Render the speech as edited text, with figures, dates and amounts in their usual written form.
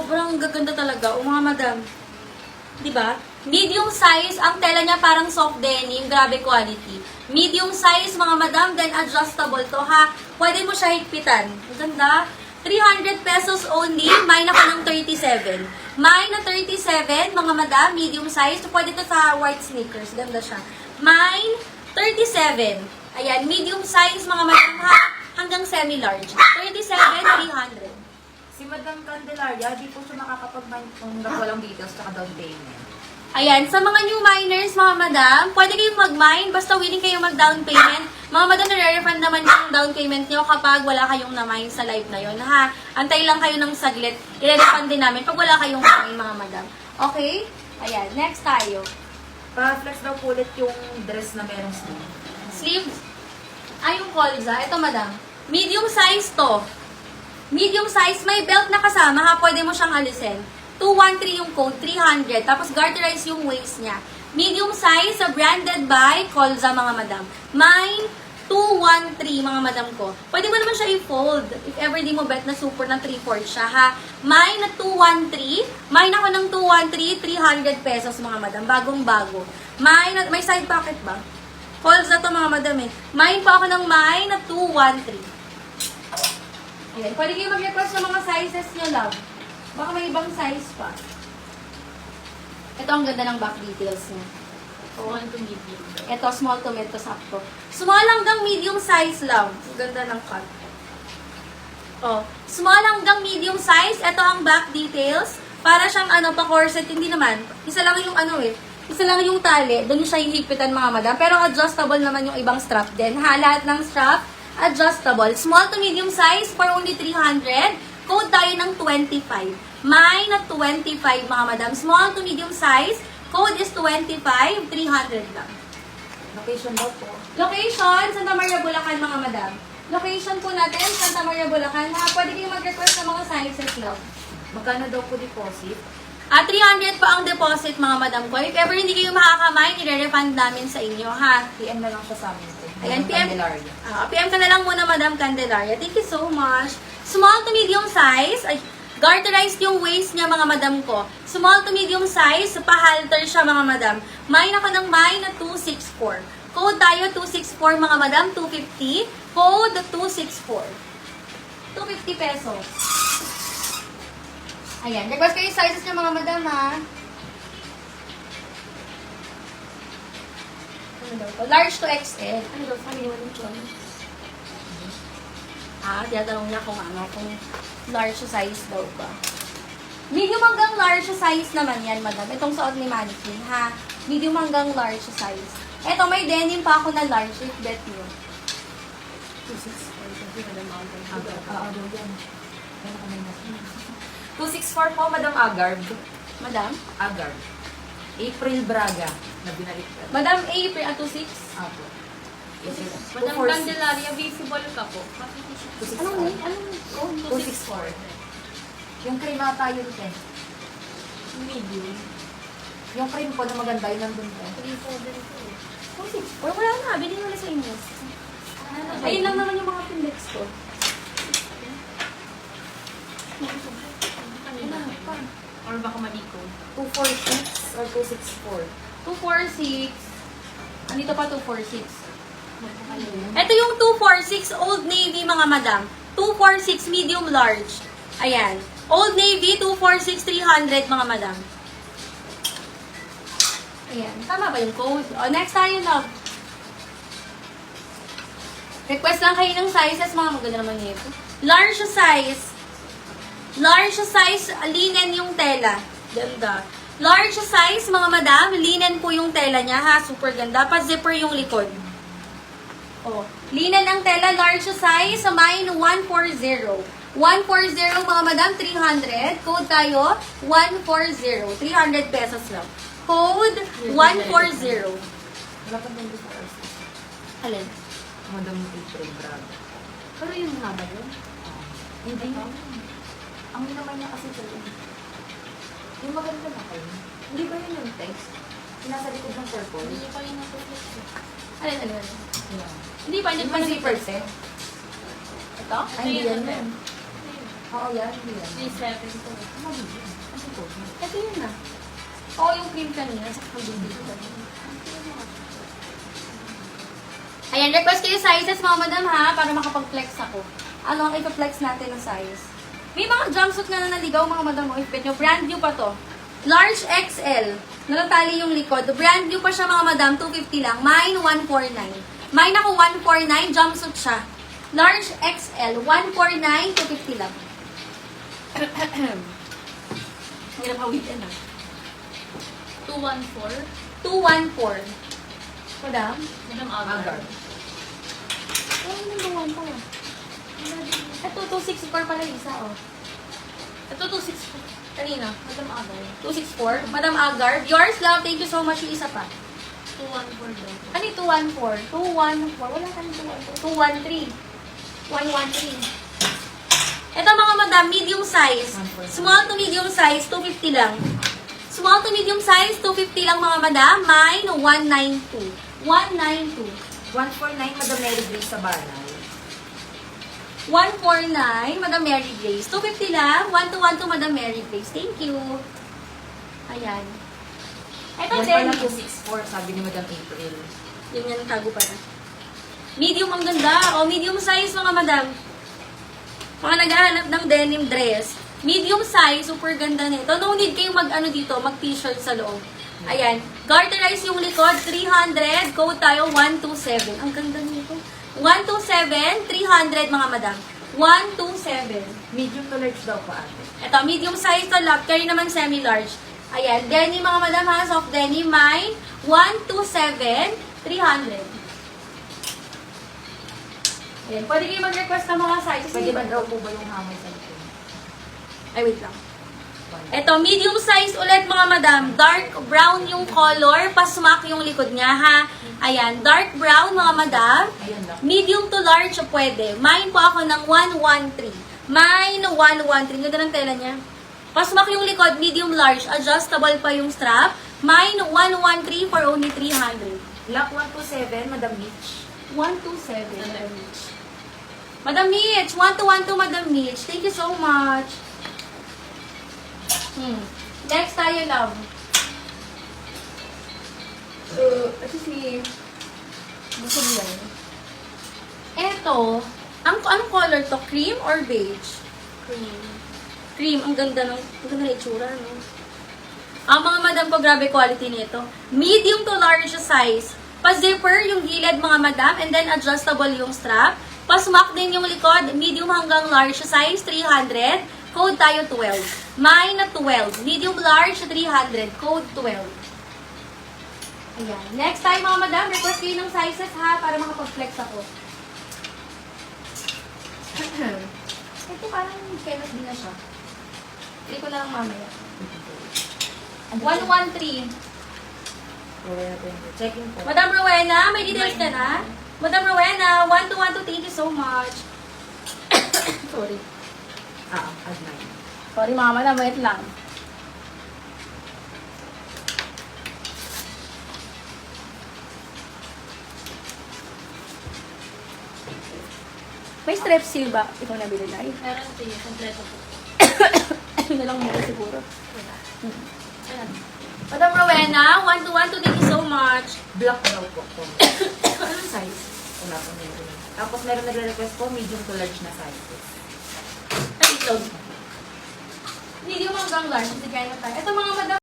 Sobrang gaganda talaga. O mga madam. Diba? Medium size, ang tela niya parang soft denim, grabe quality. Medium size, mga madam, then adjustable to ha. Pwede mo siya higpitan. Ang ganda. 300 pesos only, mine ako ng 37. Mine na 37, mga madam, medium size. So, pwede to sa white sneakers. Ganda siya. Mine, 37. Ayan, medium size, mga madam ha. Hanggang semi-large. 37, 300. Si Madam Candelaria, di po siya makakapag-mine kung walang details tsaka down payment. Ayan, sa mga new miners, mga madam, pwede kayong mag-mine basta willing kayong mag-down payment. Mga madam, nare-refund naman yung down payment nyo kapag wala kayong na-mine sa live na yun. Ha? Antay lang kayo ng saglit. I-refund din namin pag wala kayong mine, mga madam. Okay? Ayan, next tayo. Pa-flex daw po ulit yung dress na merong sleeve. Sleeves. Ay, yung colza. Ito, madam. Medium size to. Medium size, may belt na kasama ha, pwede mo siyang alisin. 213 yung code, 300. Tapos garterize yung waist niya. Medium size, branded by Colza, mga madam. Mine, 213, mga madam ko. Pwede mo naman siya i-fold. If ever di mo bet na super na 3/4 siya ha. Mine na 213. Mine ako ng 213, 300 pesos, mga madam. Bagong-bago. Mine, may side pocket ba? Colza to, mga madam eh. Mine po ako ng mine na 213. Ayan. Pwede kayo mag-request ng mga sizes nyo, love. Baka may ibang size pa. Ito ang ganda ng back details niya. Small to medium. Ito, small to mid to sakto. Small hanggang medium size, love. Ang ganda ng cut. Oh, small hanggang medium size. Ito ang back details. Para siyang pa-corset. Hindi naman. Isa lang yung isa lang yung tali. Doon siya hihigpitan, mga madam. Pero adjustable naman yung ibang strap din. Ha, lahat ng strap adjustable. Small to medium size for only 300. Code tayo ng 25. Mine at 25, mga madam. Small to medium size. Code is 25. 300 lang. Location daw po. Location, Santa Maria, Bulacan, mga madam. Location po natin, Santa Maria, Bulacan. Ha, pwede kayong mag-request ng mga sizes lang. Magkano daw po deposit? 300 pa ang deposit, mga madam ko. If ever hindi kayo makakamain, i-refund namin sa inyo, ha? PM na lang siya sa amin. Ayan, Madam PM. Candelaria. PM ka na lang muna, Madam Candelaria. Thank you so much. Small to medium size. Ay, garterized yung waist niya, mga madam ko. Small to medium size. Pa-halter siya, mga madam. Mine ako ng mine na 264. Code tayo 264, mga madam. 250. Code 264. 250 pesos. Ayan. Request kayo yung sizes niya, mga madam, ha? Large to XL. Ano daw? Sabi niyo ito. Tinatanong niya kung large size daw ba. Medium hanggang large size naman yan, madam. Itong suot ni Mannequin, ha? Medium hanggang large size. Eto, may denim pa ako na large, if bet nyo. 264 po, Madam Agarb. Madam? Agarb. April Braga na binaliktad. Madam April, 26? Apo. Madam Candelaria, visible ka po. Anong 264. Yung cream ata yun, te. Medium. Yung cream po na maganda, yun nandun, te. 264? Wala na, bilhin mo na sa inyo. Ayun lang naman yung mga pindex ko. Or baka maliko. 246 or 264. 246. Andito pa 246. Ito yung 246 Old Navy, mga madam. 246 medium large. Ayan. Old Navy 246 300, mga madam. Ayan. Tama ba yung code? O, next tayo, love. Request lang kayo ng sizes, mga maganda naman nito. Large size. Large size, linen yung tela. Ganda. Large size, mga madam, linen po yung tela niya, ha? Super ganda. Pa-zipper yung likod. Oh, linen ang tela, large size, sa mine 140. 140, mga madam, 300. Code tayo, 140. 300 pesos lang. Code, 140. Wala pa din sa RC. Alin? Madam April Braga. Pero yung haba yun. Hindi. Ang naman niya kasi ito. Yung maganda na kayo. Hindi ba yun yung text? Nasa likod ng purple? Hindi pa rin natutulog. Alin? Yeah. Hindi pa, hindi Yung pa may zipper set? Ito? Ay, hindi yan yun. Oo, yan. Hindi yan. 3.7 to. Mabibig. Ano po? Ito yun na. Oo, yung cream kanina. Sa kabindi ko. Ayan, request kayo sizes mga madam ha, para makapag-flex ako. Ano ang ito-flex natin ng size? May mga jumpsuit na naligaw mga madam mo. If nyo, brand new pa to. Large XL. Nalatali yung likod. Brand new pa siya mga madam, 250 lang. Mine, 149. Mine ako, 149. Jumpsuit siya. Large XL, 149, 250 lang. Hirap hawitin ah. 214. 214. Madam? Madam Agar. Agar. Oh, number 1 pa ah. Ito, 264 pala isa oh. Ito 264. Kanina. Madam Agar. 264. Madam Agar. Yours, love. Thank you so much. Yung isa pa. 214 daw. Ano yung 214? 214. Wala ka ng 214. 113. Ito mga madam, medium size. Small to medium size, 250 lang. Small to medium size, 250 lang mga madam. Mine, 192. 192. 149, Madam Mary Grace sa Banal. 149, Madam Mary Grace. 250 lang. 1212, Madam Mary Grace. Thank you. Ayan. Ito, Yan pala denim. 264, sabi ni Madam April. Yun yan, tago pa na. Medium ang ganda. O, medium size mga madam. Mga naghahanap ng denim dress. Medium size, super ganda nito. No need kayong mag-ano dito, mag-t-shirt sa loob. Ayan. Garterize yung likod, 300. Code tayo, 127. Ang ganda nito. 127, 300 mga madam. 127. Medium to large daw po ate. Ito, medium size to love. Carry naman semi-large. Ayan. Denim mga madam ha. Soft denim. Mine, 127, 300. Ayan. Pwede kayo mag-request ng mga sizes. Pwede ba daw po ba yung hamay sa likod? Ay, wait lang. Ito, medium size ulit mga madam. Dark brown yung color. Pasmak yung likod niya, ha? Ayan, dark brown mga madam. Ayan lang. Medium to large pwede. Mine po ako ng 113. Mine 113. Ganda ng tela niya. Pasmak yung likod, medium large. Adjustable pa yung strap. Mine 113 for only 300. Lock 127, Madam Mitch. 127, Madam Mitch. Madam Mitch, 1212 Madam Mitch. Thank you so much. Next tayo, love. Ito si... Gusto mo yan. Eto, anong color to? Cream or beige? Cream. Cream. Ang ganda ng itsura, no? Ang mga madam ko, grabe quality nito. Medium to large size. Pa-zipper yung gilid, mga madam, and then adjustable yung strap. Pa-smock din yung likod, medium hanggang large size, 300. Code tayo 12. Mine na 12. Medium large, 300. Code 12. Ayan. Next time, mga madam, request kayo ng sizes, ha, para makapag-flex ako. Ito parang kenos din na siya. Hindi ko na lang mamaya. 113. Checking po. Madam Rowena, may details ka na? Madam Rowena, 1212, thank you so much. Sorry. Add 9. Sorry mga madam, wait lang. May strep seal ba? Ikaw nabili na. Meron siya. Kompleto po. Ayun na lang muna siguro. Ayan. Madam Rowena, 1212, thank you so much. Black daw po. Anong size? Wala po meron. Tapos meron nagre-request po, medium to large na sizes. Ay, itlog. Medium hanggang large. Hindi kaya na tayo. Ito mga madam.